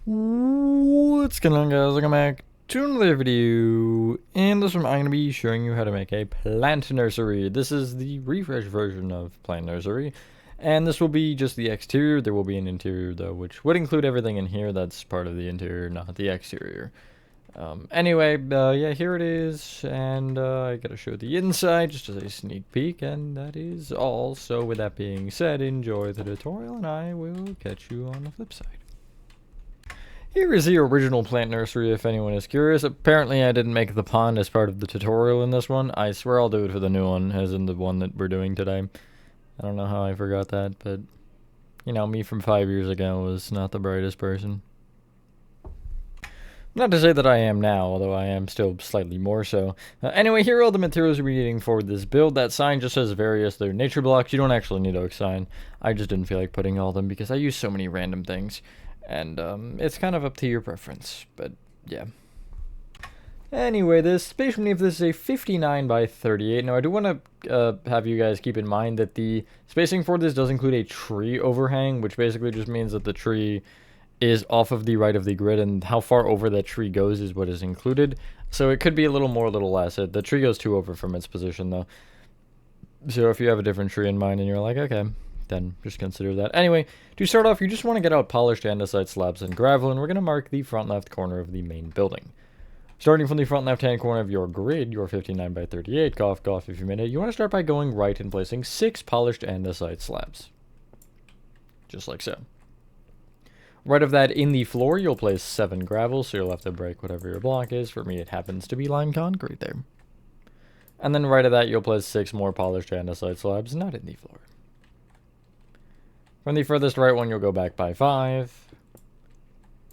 What's going on, guys? Welcome back to another video. In this one, I'm going to be showing you how to make a plant nursery. This is the refresh version of Plant Nursery, and this will be just the exterior. There will be an interior, though, which would include everything in here that's part of the interior, not the exterior. Yeah, here it is, and I gotta show the inside just as a sneak peek, and that is all. So with that being said, enjoy the tutorial, and I will catch you on the flip side. Here is the original plant nursery if anyone is curious. Apparently I didn't make the pond as part of the tutorial in this one. I swear I'll do it for the new one, as in the one that we're doing today. I don't know how I forgot that, but, you know, me from 5 years ago was not the brightest person. Not to say that I am now, although I am still slightly more so. Anyway, here are all the materials we're needing for this build. That sign just says various. They're nature blocks. You don't actually need oak sign. I just didn't feel like putting all of them because I use so many random things. And it's kind of up to your preference, but yeah. Anyway, the space beneath this is a 59 by 38. Now, I do want to have you guys keep in mind that the spacing for this does include a tree overhang, which basically just means that the tree is off of the right of the grid, and how far over that tree goes is what is included. So it could be a little more, a little less. The tree goes 2 over from its position, though. So if you have a different tree in mind and you're like, okay, then just consider that. Anyway, to start off, you just want to get out polished andesite slabs and gravel, and we're going to mark the front left corner of the main building. Starting from the front left-hand corner of your grid, your 59 by 38, cough, cough if you minute, you want to start by going right and placing 6 polished andesite slabs. Just like so. Right of that, in the floor, you'll place 7 gravel, so you'll have to break whatever your block is. For me, it happens to be lime concrete there. And then right of that, you'll place 6 more polished andesite slabs, not in the floor. From the furthest right one, you'll go back by 5.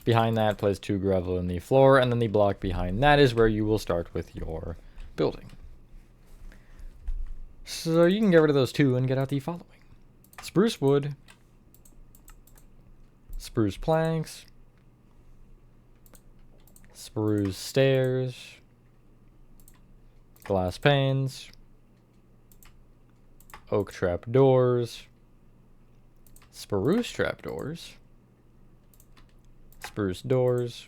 Behind that, place 2 gravel in the floor, and then the block behind that is where you will start with your building. So you can get rid of those 2 and get out the following. Spruce wood, spruce planks, spruce stairs, glass panes, oak trap doors, spruce trapdoors, spruce doors,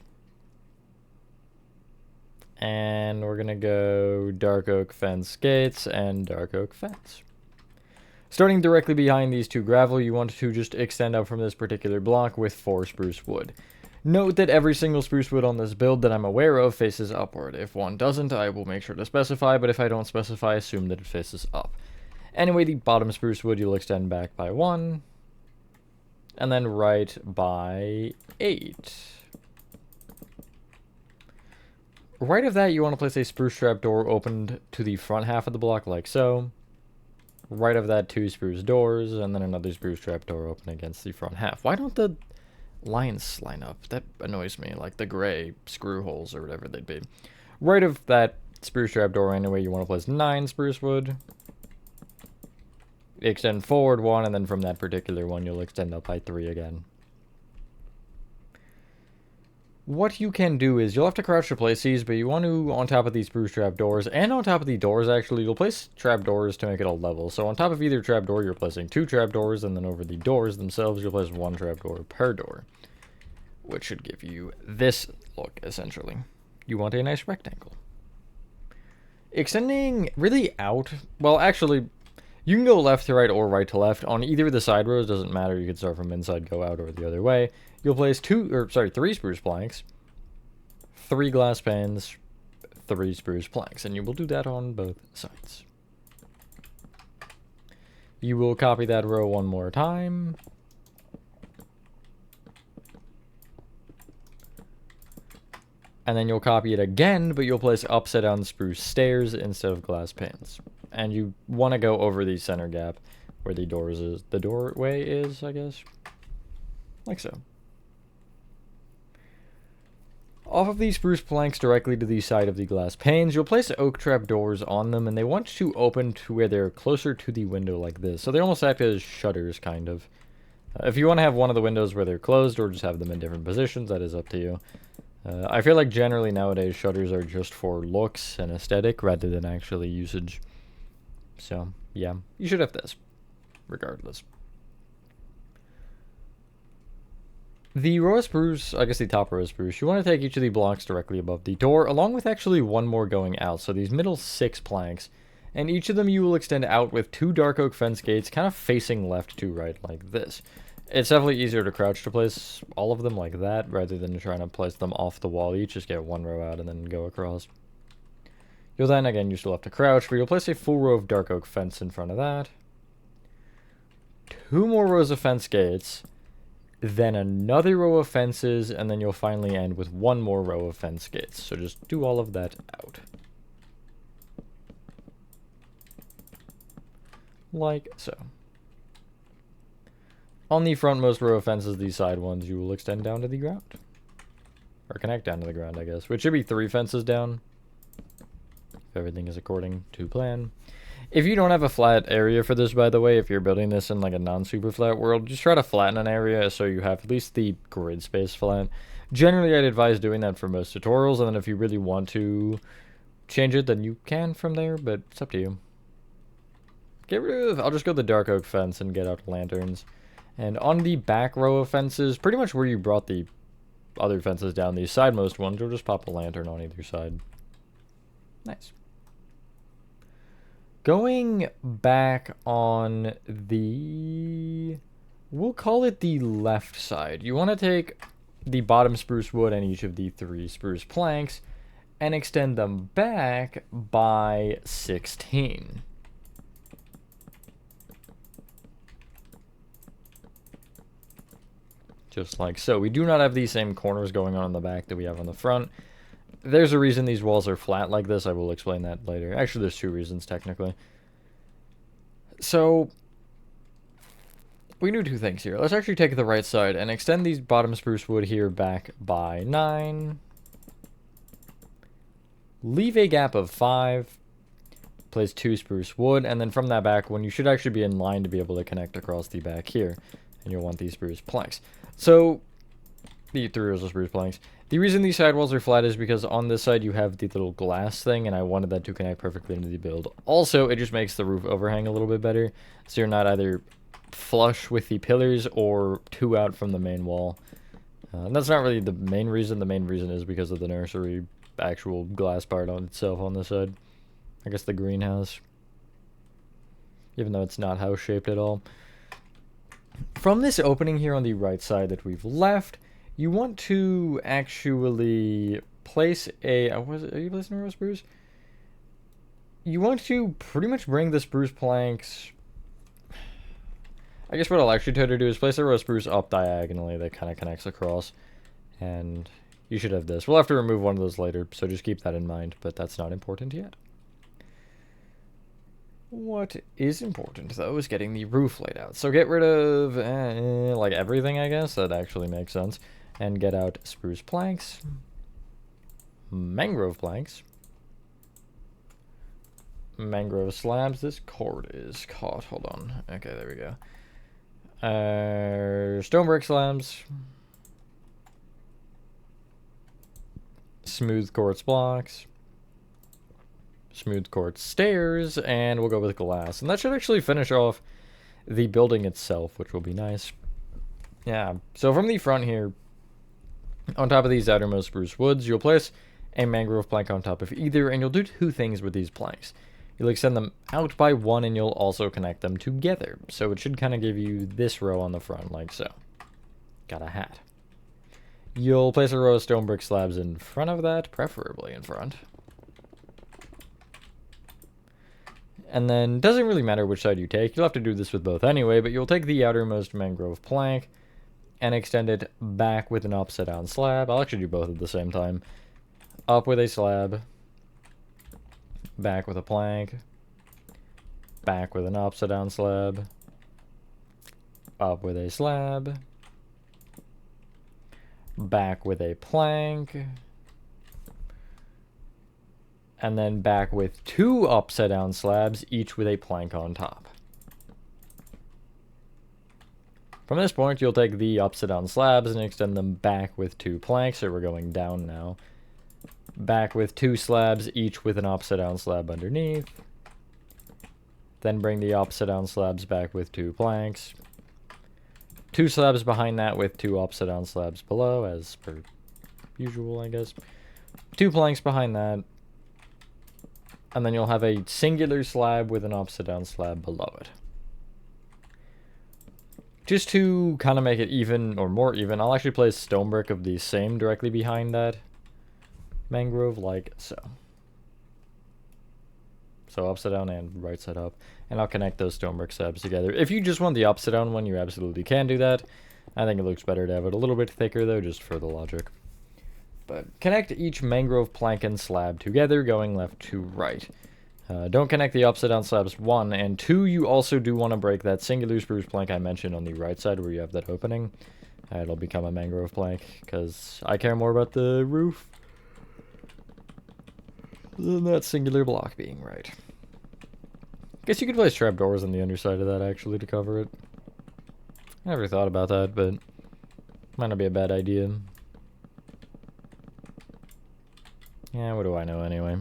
and we're gonna go dark oak fence gates and dark oak fence. Starting directly behind these 2 gravel, you want to just extend out from this particular block with 4 spruce wood. Note that every single spruce wood on this build that I'm aware of faces upward. If one doesn't, I will make sure to specify, but if I don't specify, assume that it faces up. Anyway, the bottom spruce wood you'll extend back by 1, and then right by 8. Right of that, you want to place a spruce trap door opened to the front half of the block like so. Right of that, 2 spruce doors, and then another spruce trap door open against the front half. Why don't the lines line up? That annoys me, like the gray screw holes or whatever they'd be. Right of that spruce trap door anyway, you want to place 9 spruce wood. Extend forward 1, and then from that particular one, you'll extend up by 3 again. What you can do is, you'll have to crouch to place these, but you want to, on top of these spruce trap doors, and on top of the doors actually, you'll place trap doors to make it all level. So on top of either trap door, you're placing 2 trap doors, and then over the doors themselves, you'll place 1 trap door per door. Which should give you this look, essentially. You want a nice rectangle. Extending really out, well actually, you can go left to right or right to left. On either of the side rows, doesn't matter. You can start from inside, go out, or the other way. You'll place 3 spruce planks, 3 glass panes, 3 spruce planks, and you will do that on both sides. You will copy that row 1 more time. And then you'll copy it again, but you'll place upside down spruce stairs instead of glass panes. And you want to go over the center gap where the doorway is, I guess. Like so. Off of these spruce planks directly to the side of the glass panes, you'll place oak trap doors on them, and they want to open to where they're closer to the window like this. So they almost act as shutters, kind of. If you want to have one of the windows where they're closed, or just have them in different positions, that is up to you. I feel like generally nowadays shutters are just for looks and aesthetic rather than actually usage. So, yeah, you should have this, regardless. The row of spruce, I guess the top row of spruce, you want to take each of the blocks directly above the door, along with actually one more going out. So these middle 6 planks, and each of them you will extend out with 2 dark oak fence gates, kind of facing left to right like this. It's definitely easier to crouch to place all of them like that, rather than trying to place them off the wall each. Just get one row out and then go across. You'll then, again, you still have to crouch, but you'll place a full row of dark oak fence in front of that. 2 more rows of fence gates, then another row of fences, and then you'll finally end with 1 more row of fence gates. So just do all of that out. Like so. On the frontmost row of fences, these side ones, you will extend down to the ground. Or connect down to the ground, I guess. Which should be 3 fences down. If everything is according to plan. If you don't have a flat area for this, by the way, if you're building this in like a non-super flat world, just try to flatten an area so you have at least the grid space flat. Generally, I'd advise doing that for most tutorials, and then if you really want to change it, then you can from there, but it's up to you. Get rid of, I'll just go the dark oak fence and get out lanterns. And on the back row of fences, pretty much where you brought the other fences down, these sidemost ones, you'll just pop a lantern on either side. Nice. Going back on the, we'll call it the left side. You want to take the bottom spruce wood and each of the 3 spruce planks and extend them back by 16. Just like so. We do not have these same corners going on in the back that we have on the front. There's a reason these walls are flat like this. I will explain that later. Actually, there's 2 reasons, technically. So, we can do 2 things here. Let's actually take the right side and extend these bottom spruce wood here back by 9. Leave a gap of 5. Place 2 spruce wood. And then from that back one, you should actually be in line to be able to connect across the back here. And you'll want these spruce planks. So, the 3 rows of spruce planks. The reason these sidewalls are flat is because on this side you have the little glass thing, and I wanted that to connect perfectly into the build. Also, it just makes the roof overhang a little bit better, so you're not either flush with the pillars or 2 out from the main wall. And that's not really the main reason. The main reason is because of the nursery actual glass part on itself on this side. I guess the greenhouse. Even though it's not house-shaped at all. From this opening here on the right side that we've left, you want to actually place a... are you placing a row of spruce? You want to pretty much bring the spruce planks... I guess what I'll actually try to do is place a row of spruce up diagonally that kind of connects across. And you should have this. We'll have to remove one of those later, so just keep that in mind, but that's not important yet. What is important, though, is getting the roof laid out. So get rid of, like, everything, I guess. That actually makes sense. And get out spruce planks. Mangrove planks. Mangrove slabs. This cord is caught. Hold on. Okay, there we go. Stone brick slabs. Smooth quartz blocks. Smooth quartz stairs, and we'll go with glass. And that should actually finish off the building itself, which will be nice. Yeah, so from the front here, on top of these outermost spruce woods, you'll place a mangrove plank on top of either, and you'll do 2 things with these planks. You'll extend them out by 1, and you'll also connect them together. So it should kind of give you this row on the front, like so. Got a hat. You'll place a row of stone brick slabs in front of that, preferably in front. And then, doesn't really matter which side you take. You'll have to do this with both anyway, but you'll take the outermost mangrove plank and extend it back with an upside down slab. I'll actually do both at the same time. Up with a slab. Back with a plank. Back with an upside down slab. Up with a slab. Back with a plank. And then back with 2 upside down slabs, each with a plank on top. From this point, you'll take the upside down slabs and extend them back with 2 planks, so we're going down now. Back with 2 slabs, each with an upside down slab underneath. Then bring the upside down slabs back with 2 planks. 2 slabs behind that with 2 upside down slabs below, as per usual, I guess. 2 planks behind that. And then you'll have a singular slab with an upside down slab below it. Just to kind of make it even, or more even, I'll actually place stone brick of the same directly behind that mangrove, like so. So upside down and right side up. And I'll connect those stone brick slabs together. If you just want the upside down one, you absolutely can do that. I think it looks better to have it a little bit thicker though, just for the logic. But connect each mangrove plank and slab together, going left to right. Don't connect the upside down slabs 1, and 2, you also do want to break that singular spruce plank I mentioned on the right side where you have that opening. It'll become a mangrove plank, because I care more about the roof than that singular block being right. Guess you could place trapdoors on the underside of that, actually, to cover it. I never thought about that, but might not be a bad idea. Yeah, what do I know anyway?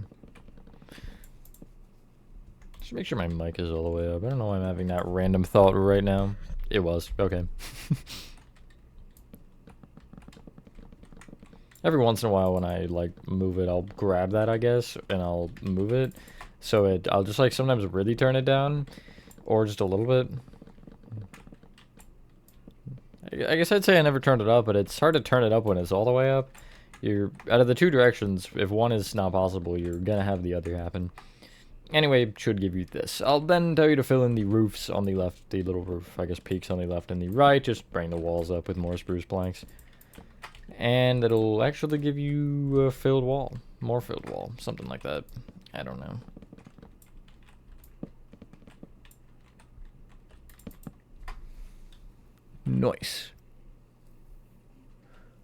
Just make sure my mic is all the way up. I don't know why I'm having that random thought right now. It was. Okay. Every once in a while when I, like, move it, I'll grab that, I guess, and I'll move it. So I'll just, like, sometimes really turn it down, or just a little bit. I guess I'd say I never turned it up, but it's hard to turn it up when it's all the way up. You're, out of the 2 directions, if one is not possible, you're gonna have the other happen. Anyway, should give you this. I'll then tell you to fill in the roofs on the left, the little roof, I guess, peaks on the left and the right. Just bring the walls up with more spruce planks. And it'll actually give you a filled wall. More filled wall. Something like that. I don't know. Nice.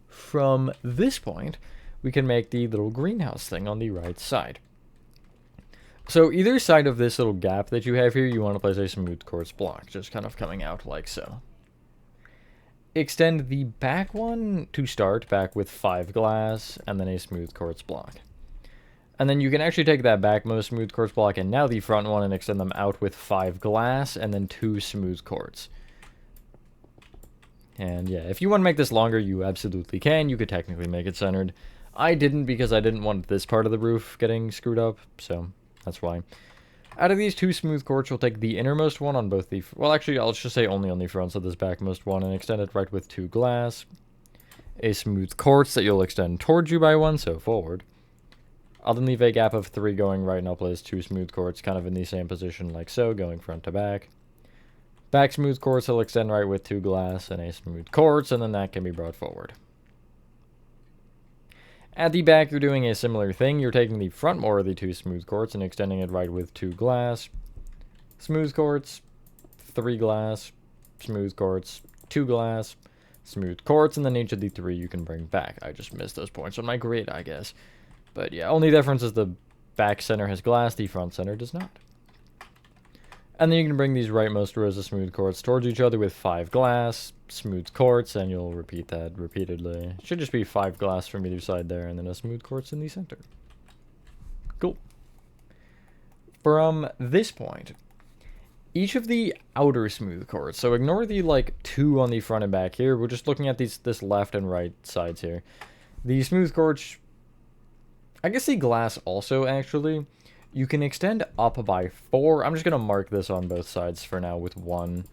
From this point, we can make the little greenhouse thing on the right side. So either side of this little gap that you have here, you want to place a smooth quartz block, just kind of coming out like so. Extend the back one to start back with 5 glass and then a smooth quartz block. And then you can actually take that backmost smooth quartz block and now the front one and extend them out with 5 glass and then 2 smooth quartz. And yeah, if you want to make this longer, you absolutely can. You could technically make it centered. I didn't because I didn't want this part of the roof getting screwed up, so that's why. Out of these 2 smooth quartz, you'll take the innermost one on both the... Well, actually, I'll just say only on the fronts of this backmost one and extend it right with 2 glass. A smooth quartz that you'll extend towards you by 1, so forward. I'll then leave a gap of 3 going right, and I'll place 2 smooth quartz kind of in the same position like so, going front to back. Back smooth quartz will extend right with 2 glass and a smooth quartz, and then that can be brought forward. At the back, you're doing a similar thing. You're taking the front more of the 2 smooth quartz and extending it right with 2 glass, smooth quartz, 3 glass, smooth quartz, 2 glass, smooth quartz, and then each of the 3 you can bring back. I just missed those points on my grid, I guess. But yeah, only difference is the back center has glass, the front center does not. And then you can bring these rightmost rows of smooth quartz towards each other with 5 glass, smooth quartz, and you'll repeat that repeatedly. It should just be 5 glass from either side there, and then a smooth quartz in the center. Cool. From this point, each of the outer smooth quartz, so ignore the, like, 2 on the front and back here, we're just looking at this left and right sides here. The smooth quartz, I guess the glass also, actually, you can extend up by 4. I'm just going to mark this on both sides for now with 1.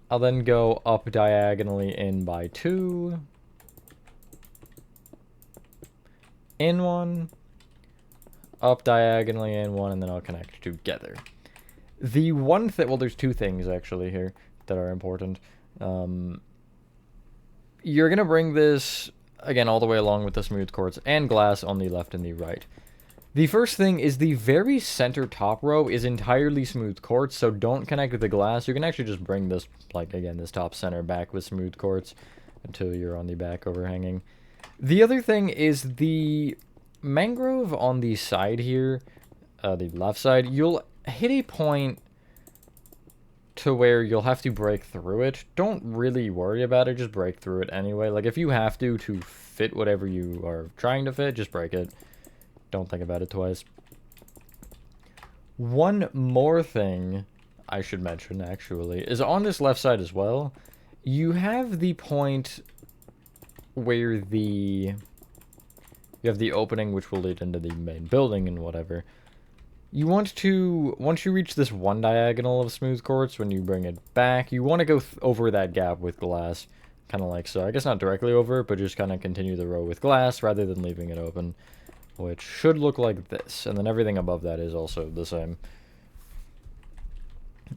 I'll then go up diagonally in by 2. In 1. Up diagonally in 1, and then I'll connect together. The one thing, well, there's 2 things actually here that are important. You're going to bring this... Again, all the way along with the smooth quartz and glass on the left and the right. The first thing is the very center top row is entirely smooth quartz, so don't connect with the glass. You can actually just bring this, like, again, this top center back with smooth quartz until you're on the back overhanging. The other thing is the mangrove on the side here, the left side, you'll hit a point to where you'll have to break through it. Don't really worry about it, just break through it anyway. Like, if you have to fit whatever you are trying to fit, just break it. Don't think about it twice. One more thing I should mention, actually, is on this left side as well, you have the point where you have the opening which will lead into the main building and whatever. You want to, once you reach this one diagonal of smooth quartz, when you bring it back, you want to go over that gap with glass. Kind of like so. I guess not directly over it, but just kind of continue the row with glass rather than leaving it open. Which should look like this. And then everything above that is also the same.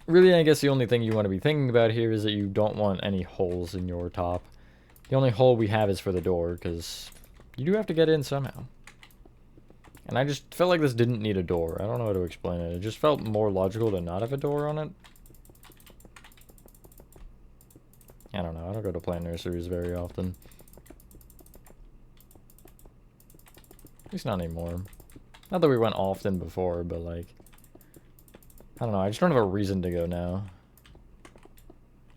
Really, I guess the only thing you want to be thinking about here is that you don't want any holes in your top. The only hole we have is for the door, because you do have to get in somehow. And I just felt like this didn't need a door. I don't know how to explain it. It just felt more logical to not have a door on it. I don't know. I don't go to plant nurseries very often. At least not anymore. Not that we went often before, but like... I don't know. I just don't have a reason to go now.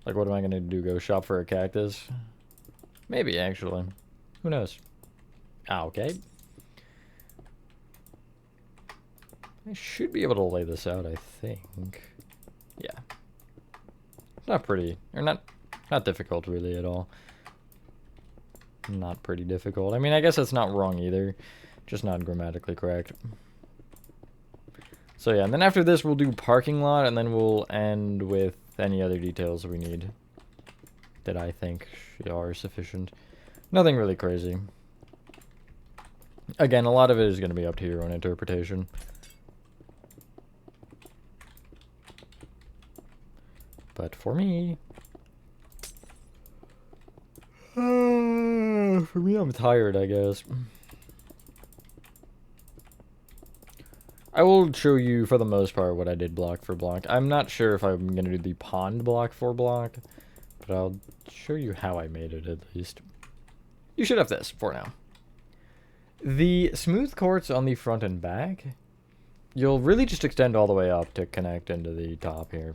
Like, what am I going to do? Go shop for a cactus? Maybe, actually. Who knows? Ah, okay. I should be able to lay this out, I think. Yeah. It's not pretty. Or not difficult, really, at all. Not pretty difficult. I mean, I guess that's not wrong, either. Just not grammatically correct. So, yeah. And then after this, we'll do parking lot, and then we'll end with any other details we need. That I think are sufficient. Nothing really crazy. Again, a lot of it is going to be up to your own interpretation. But for me... for me, I'm tired, I guess. I will show you, for the most part, what I did block for block. I'm not sure if I'm going to do the pond block for block, but I'll show you how I made it, at least. You should have this, for now. The smooth quartz on the front and back, you'll really just extend all the way up to connect into the top here.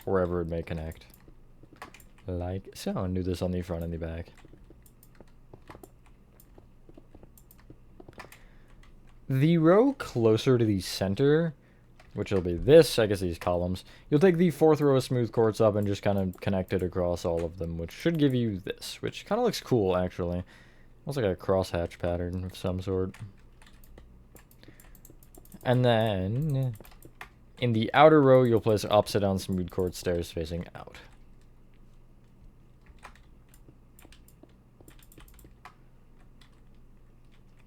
Wherever it may connect. Like so, and do this on the front and the back. The row closer to the center, which will be this, I guess these columns, you'll take the fourth row of smooth quartz up and just kind of connect it across all of them, which should give you this, which kind of looks cool, actually. Looks like a crosshatch pattern of some sort. And then... in the outer row, you'll place upside down smooth quartz stairs facing out.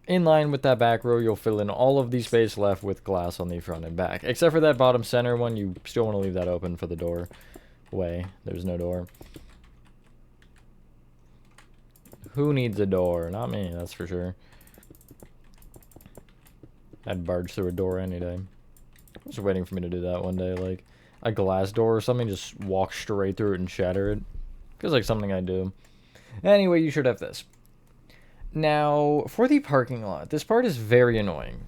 In line with that back row, you'll fill in all of the space left with glass on the front and back. Except for that bottom center one, you still want to leave that open for the doorway. There's no door. Who needs a door? Not me, that's for sure. I'd barge through a door any day. I was waiting for me to do that one day, like a glass door or something, just walk straight through it and shatter it. Feels like something I do. Anyway, you should have this. Now, for the parking lot, this part is very annoying.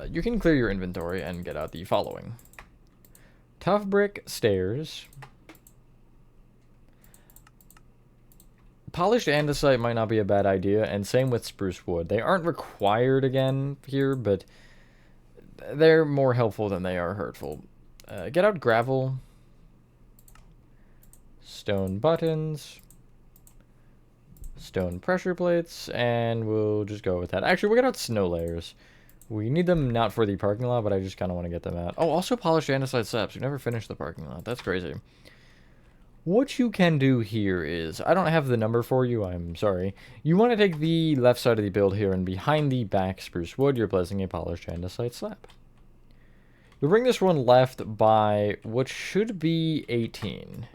You can clear your inventory and get out the following. Tough brick stairs. Polished andesite might not be a bad idea, and same with spruce wood. They aren't required again here, but they're more helpful than they are hurtful. Get out gravel. Stone buttons. Stone pressure plates, and we'll just go with that. Actually, we'll get out snow layers. We need them not for the parking lot, but I just kind of want to get them out. Oh, also polished andesite steps. We never finished the parking lot. That's crazy. What you can do here is, I don't have the number for you, I'm sorry. You want to take the left side of the build here, and behind the back spruce wood, you're placing a polished andesite slab. You'll bring this one left by what should be 18.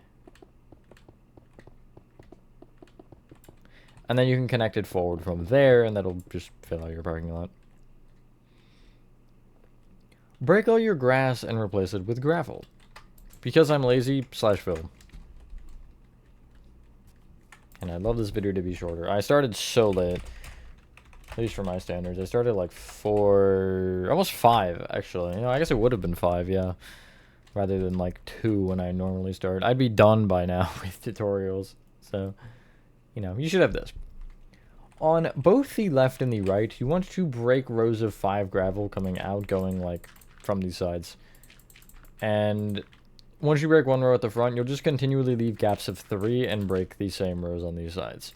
And then you can connect it forward from there, and that'll just fill out your parking lot. Break all your grass and replace it with gravel. Because I'm lazy, /fill. And I'd love this video to be shorter. I started so late. At least for my standards. I started like almost 5, actually. You know, I guess it would have been 5, yeah. Rather than like 2 when I normally start. I'd be done by now with tutorials. So... you know, you should have this. On both the left and the right, you want to break rows of 5 gravel coming out, going, like, from these sides. And once you break one row at the front, you'll just continually leave gaps of 3 and break the same rows on these sides.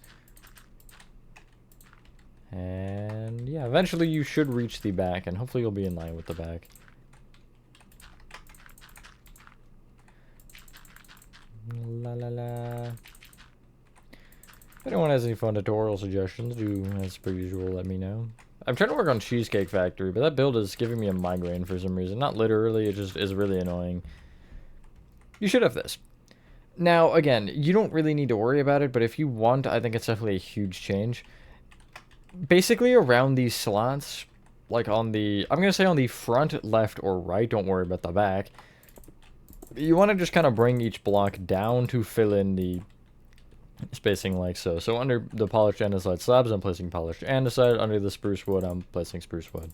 And yeah, eventually you should reach the back, and hopefully you'll be in line with the back. La la la. If anyone has any fun tutorial suggestions, do, as per usual, let me know. I'm trying to work on Cheesecake Factory, but that build is giving me a migraine for some reason. Not literally, it just is really annoying. You should have this. Now, again, you don't really need to worry about it, but if you want, I think it's definitely a huge change. Basically, around these slots, like on the, I'm going to say on the front, left, or right, don't worry about the back. You want to just kind of bring each block down to fill in the spacing like so. So under the polished andesite slabs, I'm placing polished andesite. Under the spruce wood, I'm placing spruce wood.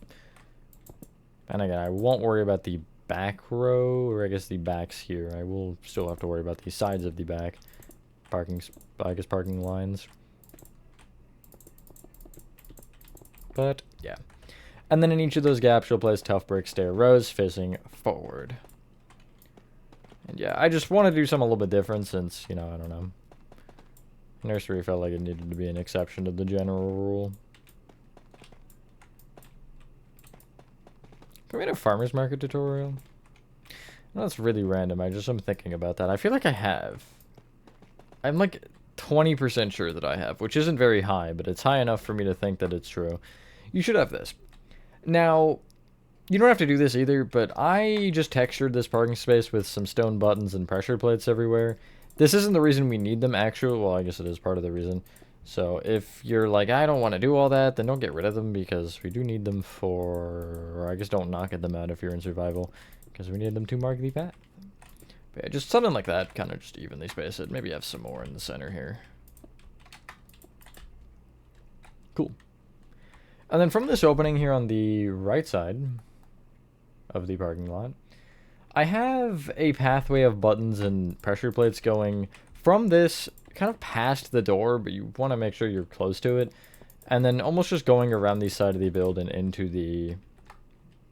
And again, I won't worry about the back row, or I guess the backs here. I will still have to worry about the sides of the back. Parking lines. But, yeah. And then in each of those gaps, you'll place tough brick stair rows facing forward. And yeah, I just want to do something a little bit different since, you know, I don't know. Nursery felt like it needed to be an exception to the general rule. Can we do a farmer's market tutorial? No, that's really random. I'm thinking about that. I feel like I have. I'm like 20% sure that I have, which isn't very high, but it's high enough for me to think that it's true. You should have this. Now, you don't have to do this either, but I just textured this parking space with some stone buttons and pressure plates everywhere. This isn't the reason we need them, actually. Well, I guess it is part of the reason. So if you're like, I don't want to do all that, then don't get rid of them, because we do need them for... Or I guess don't knock at them out if you're in survival, because we need them to mark the path. But yeah, just something like that, kind of just evenly space it. Maybe have some more in the center here. Cool. And then from this opening here on the right side of the parking lot, I have a pathway of buttons and pressure plates going from this kind of past the door, but you want to make sure you're close to it, and then almost just going around the side of the build and into the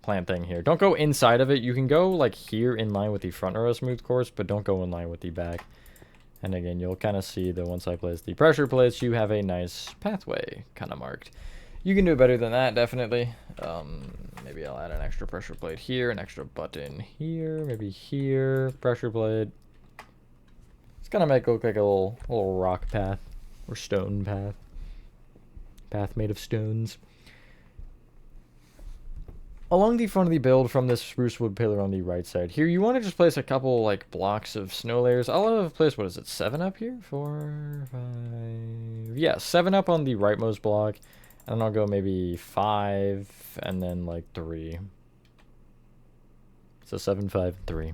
plant thing here. Don't go inside of it. You can go like here in line with the front row smooth course, but don't go in line with the back. And again, you'll kind of see that once I place the pressure plates, you have a nice pathway kind of marked. You can do better than that, definitely. Maybe I'll add an extra pressure plate here, an extra button here, maybe here, pressure plate. It's gonna make it look like a little rock path, or stone path. Path made of stones. Along the front of the build from this spruce wood pillar on the right side here, you want to just place a couple like blocks of snow layers. I'll have placed, what is it, 7 up here? 4, 5... Yeah, 7 up on the rightmost block. And then I'll go maybe 5, and then like 3. So 7, 5, 3.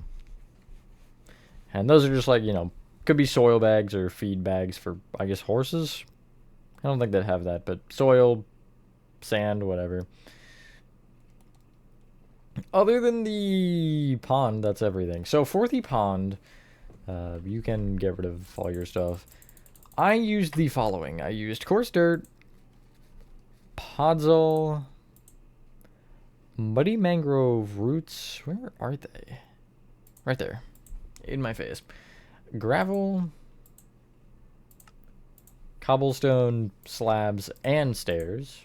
And those are just like, you know, could be soil bags or feed bags for, I guess, horses. I don't think they'd have that, but soil, sand, whatever. Other than the pond, that's everything. So for the pond, you can get rid of all your stuff. I used the following. I used coarse dirt, podzol, muddy mangrove roots. Where are they? Right there. In my face. Gravel, cobblestone slabs and stairs.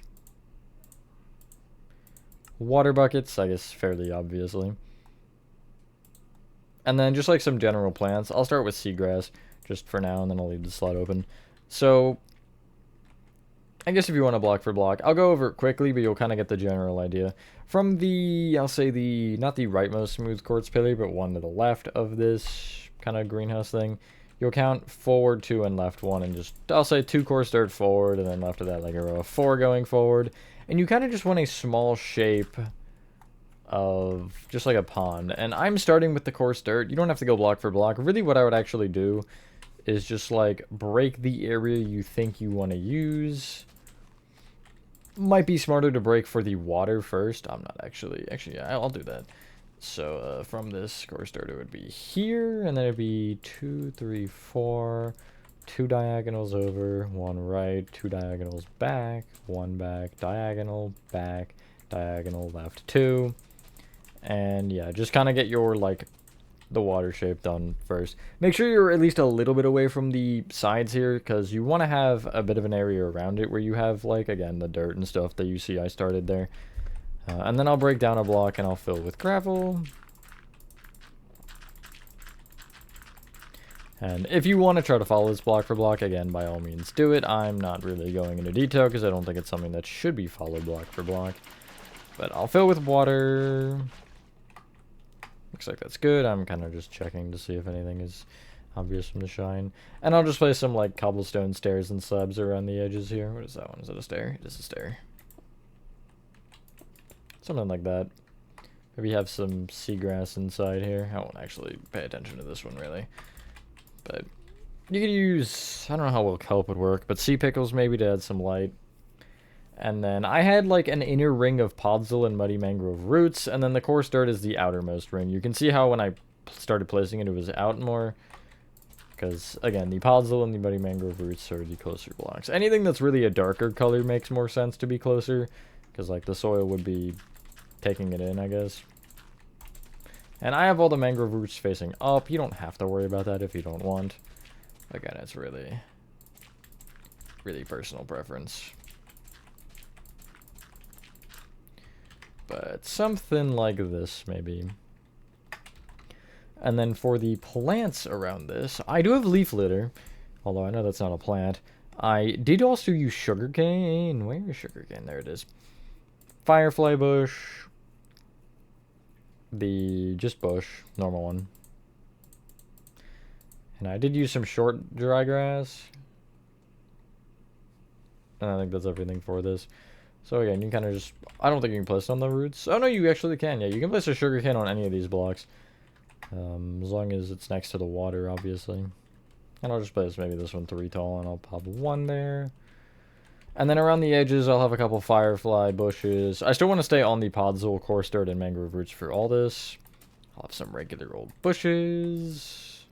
Water buckets, I guess fairly obviously. And then just like some general plants. I'll start with seagrass just for now, and then I'll leave the slot open. So I guess if you want to block for block, I'll go over it quickly, but you'll kind of get the general idea. From the, I'll say the, not the rightmost smooth quartz pillar, but one to the left of this kind of greenhouse thing, you'll count forward 2 and left 1, and just, I'll say 2 coarse dirt forward, and then left of that like a row of 4 going forward. And you kind of just want a small shape of just like a pond. And I'm starting with the coarse dirt. You don't have to go block for block. Really what I would actually do is just like break the area you think you want to use. Might be smarter to break for the water first. I'm not actually, yeah, I'll do that. So from this coarse dirt, it would be here, and then it'd be 2, 3, 4, 2 diagonals over, 1 right, 2 diagonals back, 1 back, diagonal, back, diagonal, left, 2. And yeah, just kind of get your like the water shape done first. Make sure you're at least a little bit away from the sides here, because you want to have a bit of an area around it where you have, like, again, the dirt and stuff that you see I started there. And then I'll break down a block and I'll fill with gravel. And if you want to try to follow this block for block, again, by all means do it. I'm not really going into detail because I don't think it's something that should be followed block for block. But I'll fill with water. Looks like that's good. I'm kind of just checking to see if anything is obvious from the shine. And I'll just place some, like, cobblestone stairs and slabs around the edges here. What is that one? Is it a stair? It is a stair. Something like that. Maybe have some seagrass inside here. I won't actually pay attention to this one, really. But you could use, I don't know how well kelp would work, but sea pickles maybe to add some light. And then I had like an inner ring of podzol and muddy mangrove roots, and then the coarse dirt is the outermost ring. You can see how when I started placing it, it was out more. Because, again, the podzol and the muddy mangrove roots are the closer blocks. Anything that's really a darker color makes more sense to be closer. Because, like, the soil would be taking it in, I guess. And I have all the mangrove roots facing up. You don't have to worry about that if you don't want. Again, it's really, really personal preference. But something like this, maybe. And then for the plants around this, I do have leaf litter. Although I know that's not a plant. I did also use sugarcane. Where is sugarcane? There it is. Firefly bush. The just bush, normal one. And I did use some short dry grass. And I think that's everything for this. So again, you kind of just, I don't think you can place it on the roots. Oh no, you actually can. Yeah, you can place a sugarcane on any of these blocks. As long as it's next to the water, obviously. And I'll just place maybe this one 3 tall, and I'll pop 1 there. And then around the edges, I'll have a couple firefly bushes. I still want to stay on the podzol, coarse dirt, and mangrove roots for all this. I'll have some regular old bushes.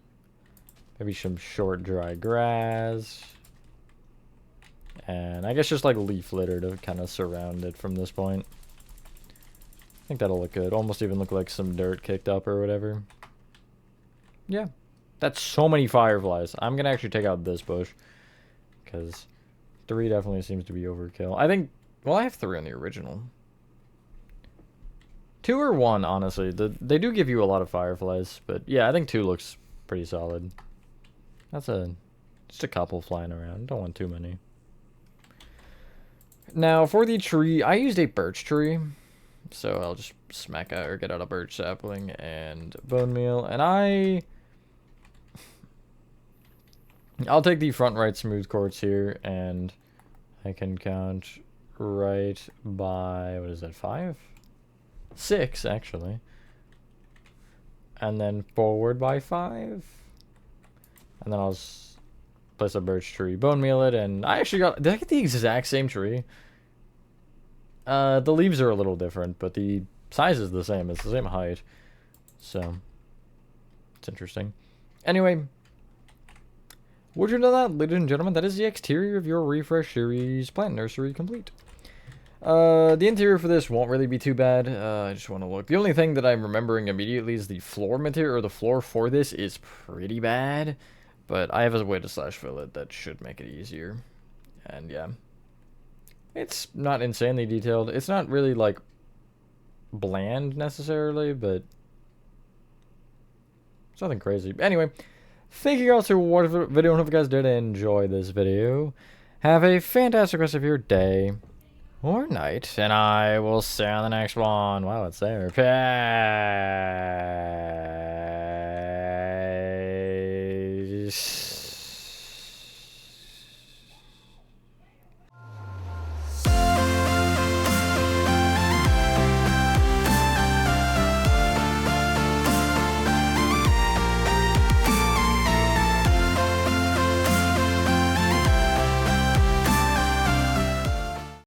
Maybe some short, dry grass. And I guess just like leaf litter to kind of surround it from this point. I think that'll look good. Almost even look like some dirt kicked up or whatever. Yeah. That's so many fireflies. I'm going to actually take out this bush. Because 3 definitely seems to be overkill. I think, well, I have 3 on the original. 2 or 1, honestly. They do give you a lot of fireflies. But yeah, I think 2 looks pretty solid. That's just a couple flying around. Don't want too many. Now, for the tree, I used a birch tree. So I'll just smack out or get out a birch sapling and bone meal. And I'll take the front right smooth quartz here, and I can count right by, what is that, 5? 6, actually. And then forward by 5. And then I'll place a birch tree, bone meal it, and I actually got, did I get the exact same tree? The leaves are a little different, but the size is the same. It's the same height. So, it's interesting. Anyway, would you know that, ladies and gentlemen, that is the exterior of your Refresh Series plant nursery complete. The interior for this won't really be too bad. I just want to look. The only thing that I'm remembering immediately is the floor material, or the floor for this is pretty bad. But I have a way to slash fill it that should make it easier. And yeah. It's not insanely detailed. It's not really, like, bland necessarily, but it's nothing crazy. Anyway, thank you guys for watching the video. I hope you guys did enjoy this video. Have a fantastic rest of your day or night, and I will see you on the next one. Wow, it's there. Bye.